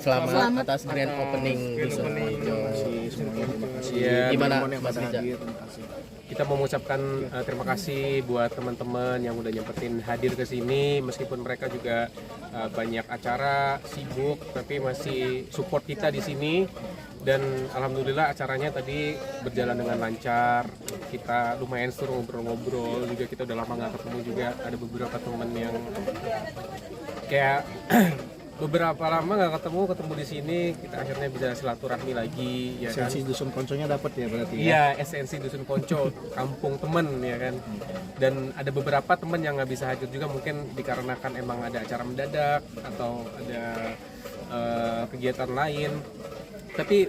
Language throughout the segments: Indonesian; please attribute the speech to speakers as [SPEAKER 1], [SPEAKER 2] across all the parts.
[SPEAKER 1] Selamat atas grand opening Dusun Ponco.
[SPEAKER 2] Ya,
[SPEAKER 1] gimana Mas Riza?
[SPEAKER 2] Kita mau mengucapkan terima kasih buat teman-teman yang udah nyempetin hadir ke sini, meskipun mereka juga banyak acara, sibuk, tapi masih support kita di sini. Dan alhamdulillah acaranya tadi berjalan dengan lancar. Kita lumayan seru ngobrol-ngobrol juga, kita udah lama nggak ketemu juga. Ada beberapa teman yang kayak beberapa lama nggak ketemu di sini, kita akhirnya bisa silaturahmi lagi, ya kan?
[SPEAKER 3] Esensi Dusun Ponconya dapat ya berarti ya?
[SPEAKER 2] Iya, esensi Dusun Ponco, kampung temen ya kan. Dan ada beberapa temen yang nggak bisa hadir juga, mungkin dikarenakan emang ada acara mendadak atau ada kegiatan lain. Tapi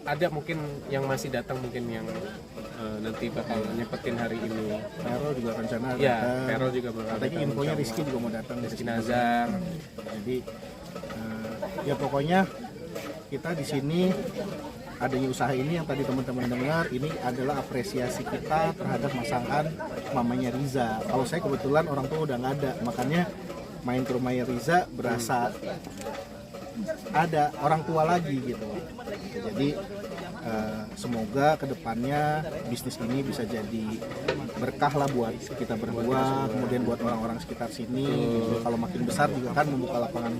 [SPEAKER 2] ada mungkin yang masih datang, mungkin yang nanti bakal nyepetin hari ini.
[SPEAKER 3] Vero juga rencana
[SPEAKER 2] ya,
[SPEAKER 3] datang.
[SPEAKER 2] Vero juga bakal
[SPEAKER 3] katanya
[SPEAKER 2] datang.
[SPEAKER 3] infonya Rizky juga mau datang.
[SPEAKER 2] Rizky Nazar.
[SPEAKER 3] Jadi ya pokoknya kita di sini adanya usaha ini yang tadi teman-teman dengar, ini adalah apresiasi kita terhadap masakan mamanya Riza. Kalau saya kebetulan orang tua udah nggak ada, makanya main ke rumahnya Riza berasa ada orang tua lagi gitu. Jadi semoga kedepannya bisnis ini bisa jadi berkah lah buat kita berdua, kemudian buat orang-orang sekitar sini. Gitu. Kalau makin besar juga kan membuka lapangan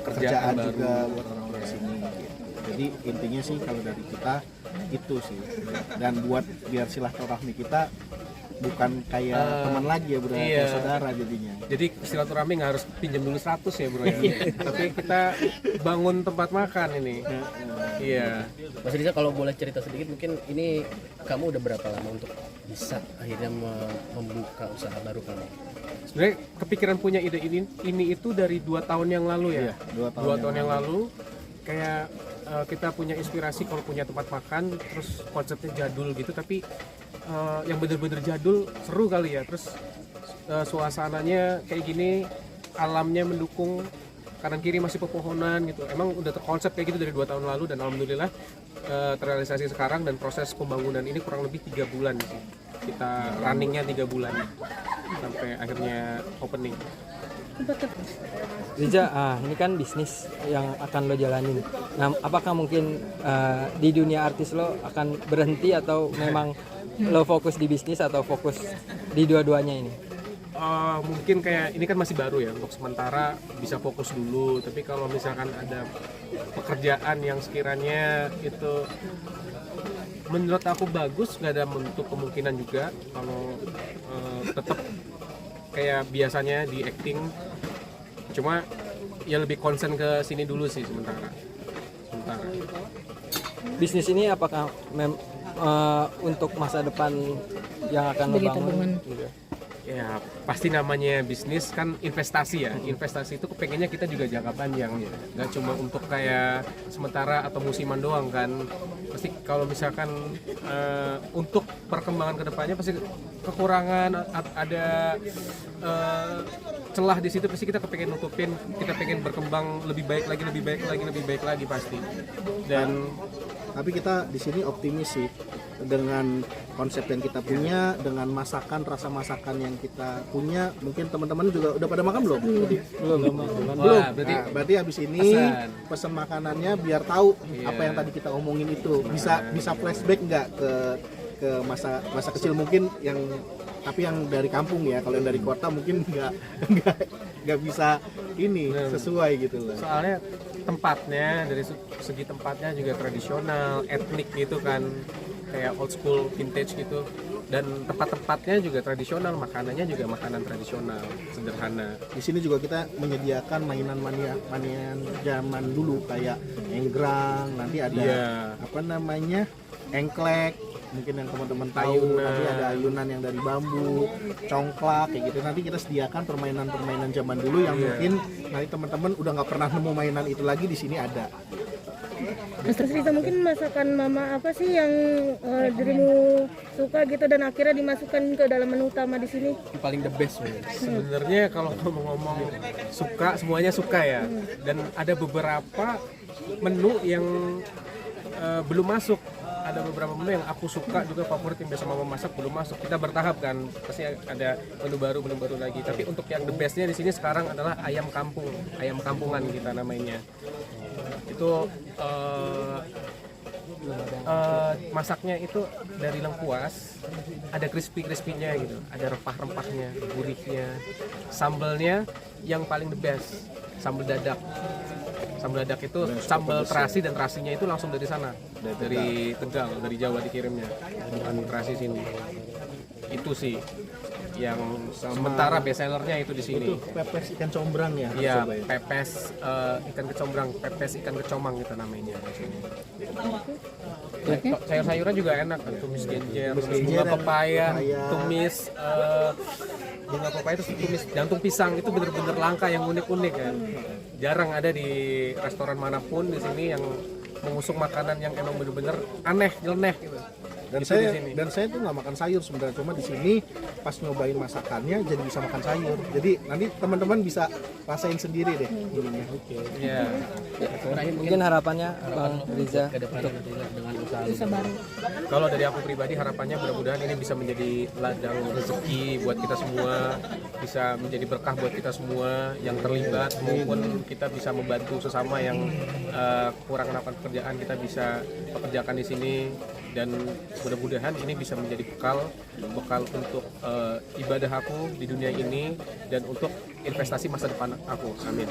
[SPEAKER 3] pekerjaan juga buat orang-orang sini. Gitu. Jadi intinya sih kalau dari kita itu sih. Dan buat biar silaturahmi kita bukan kayak teman lagi ya bro, kayak saudara jadinya.
[SPEAKER 2] Jadi silaturahmi nggak harus pinjam dulu 100 ya bro ya. Tapi kita bangun tempat makan ini. Iya.
[SPEAKER 1] Mas Riza, kalau boleh cerita sedikit, mungkin ini kamu udah berapa lama untuk bisa akhirnya membuka usaha baru kamu?
[SPEAKER 2] Sebenarnya kepikiran punya ide ini itu dari 2 tahun yang lalu ya.
[SPEAKER 3] Iya,
[SPEAKER 2] 2 tahun yang lalu kayak kita punya inspirasi kalau punya tempat makan, terus konsepnya jadul gitu, tapi yang bener-bener jadul seru kali ya. Terus suasananya kayak gini, alamnya mendukung, kanan kiri masih pepohonan gitu. Emang udah terkonsep kayak gitu dari 2 tahun lalu, dan alhamdulillah terrealisasi sekarang. Dan proses pembangunan ini kurang lebih 3 bulan sih. Kita runningnya 3 bulan sampai akhirnya opening.
[SPEAKER 4] Riza, ini kan bisnis yang akan lo jalanin. Nah, apakah mungkin di dunia artis lo akan berhenti, atau memang lo fokus di bisnis atau fokus di dua-duanya ini?
[SPEAKER 2] Mungkin kayak ini kan masih baru ya, untuk sementara bisa fokus dulu. Tapi kalau misalkan ada pekerjaan yang sekiranya itu menurut aku bagus, nggak ada menutup kemungkinan juga kalau tetap kayak biasanya di acting. Cuma ya lebih concern ke sini dulu sih sementara.
[SPEAKER 4] Bisnis ini apakah untuk masa depan yang akan lo bangun?
[SPEAKER 2] Ya pasti namanya bisnis kan investasi ya. Investasi itu kepengennya kita juga jangka panjang, nggak cuma untuk kayak sementara atau musiman doang kan. Pasti kalau misalkan untuk perkembangan kedepannya pasti kekurangan, ada celah di situ, pasti kita kepengen nutupin, kita pengen berkembang lebih baik lagi pasti. Dan
[SPEAKER 3] tapi kita di sini optimis sih, dengan konsep yang kita punya, dengan masakan, rasa masakan yang kita punya. Mungkin teman-teman juga udah pada makan belum? Belum.
[SPEAKER 2] Wah, berarti
[SPEAKER 3] Berarti habis ini
[SPEAKER 2] pesan.
[SPEAKER 3] pesan makanannya biar tahu
[SPEAKER 2] Iya.
[SPEAKER 3] apa yang tadi kita omongin itu. Bisa flashback nggak ke masa kecil mungkin yang, tapi yang dari kampung ya. Kalau yang dari kota mungkin nggak bisa ini sesuai gitu loh.
[SPEAKER 2] soalnya tempatnya dari segi tempatnya juga tradisional, etnik gitu kan, kayak old school vintage gitu, dan tempat-tempatnya juga tradisional, makanannya juga makanan tradisional sederhana.
[SPEAKER 3] Di sini juga kita menyediakan mainan zaman dulu kayak enggrang, nanti ada
[SPEAKER 2] Iya.
[SPEAKER 3] apa namanya, engklek, mungkin yang teman-teman tahu.
[SPEAKER 2] Ayunan.
[SPEAKER 3] Nanti ada ayunan yang dari bambu, congklak kayak gitu. Nanti kita sediakan permainan-permainan zaman dulu yang mungkin nanti teman-teman udah nggak pernah nemu mainan itu lagi, di sini ada.
[SPEAKER 5] Mas Risa, mungkin masakan mama apa sih yang dirimu suka gitu dan akhirnya dimasukkan ke dalam menu utama di sini?
[SPEAKER 1] Yang paling the best ya.
[SPEAKER 2] Sebenarnya kalau ngomong-ngomong suka, semuanya suka ya, dan ada beberapa menu yang belum masuk. Ada beberapa menu yang aku suka juga, favorit yang biasa mama masak, belum masuk. Kita bertahap kan, pasti ada menu baru lagi. Tapi untuk yang the bestnya di sini sekarang adalah ayam kampung, ayam kampungan kita namanya. Itu masaknya itu dari lengkuas, ada crispy-crispy-nya gitu, ada rempah-rempahnya, gurihnya. Sambalnya yang paling the best, sambal dadak. Sambal dadak itu sambal terasi, dan terasinya itu langsung dari sana, dari Tegal, dari Jawa dikirimnya, bukan terasi sini. Itu sih yang sementara best sellernya itu di sini.
[SPEAKER 3] Itu pepes ikan combrang ya.
[SPEAKER 2] Iya,
[SPEAKER 3] Coba ya.
[SPEAKER 2] pepes ikan kecombrang, pepes ikan kecomang kita namanya di sini. Sayur-sayuran juga enak kan, tumis genjer, bunga pepaya, tumis bunga pepaya itu tumis jantung pisang, itu bener-bener langka yang unik-unik kan. Jarang ada di restoran manapun di sini yang mengusung makanan yang emang bener-bener aneh, nyeleneh gitu.
[SPEAKER 3] Dan
[SPEAKER 2] Itu
[SPEAKER 3] saya
[SPEAKER 2] di sini.
[SPEAKER 3] tuh nggak makan sayur sebenarnya, cuma di sini pas nyobain masakannya jadi bisa makan sayur. Jadi nanti teman-teman bisa rasain sendiri deh ininya.
[SPEAKER 2] Iya.
[SPEAKER 4] Mungkin harapannya Bang Riza
[SPEAKER 1] Ke depan nanti dengan usaha
[SPEAKER 5] Bisa baru.
[SPEAKER 2] Kalau dari aku pribadi harapannya mudah-mudahan ini bisa menjadi ladang rezeki buat kita semua, bisa menjadi berkah buat kita semua yang terlibat, maupun kita bisa membantu sesama yang kurang mendapatkan pekerjaan, kita bisa pekerjakan di sini, dan mudah-mudahan ini bisa menjadi bekal untuk ibadah aku di dunia ini dan untuk investasi masa depan aku. Amin.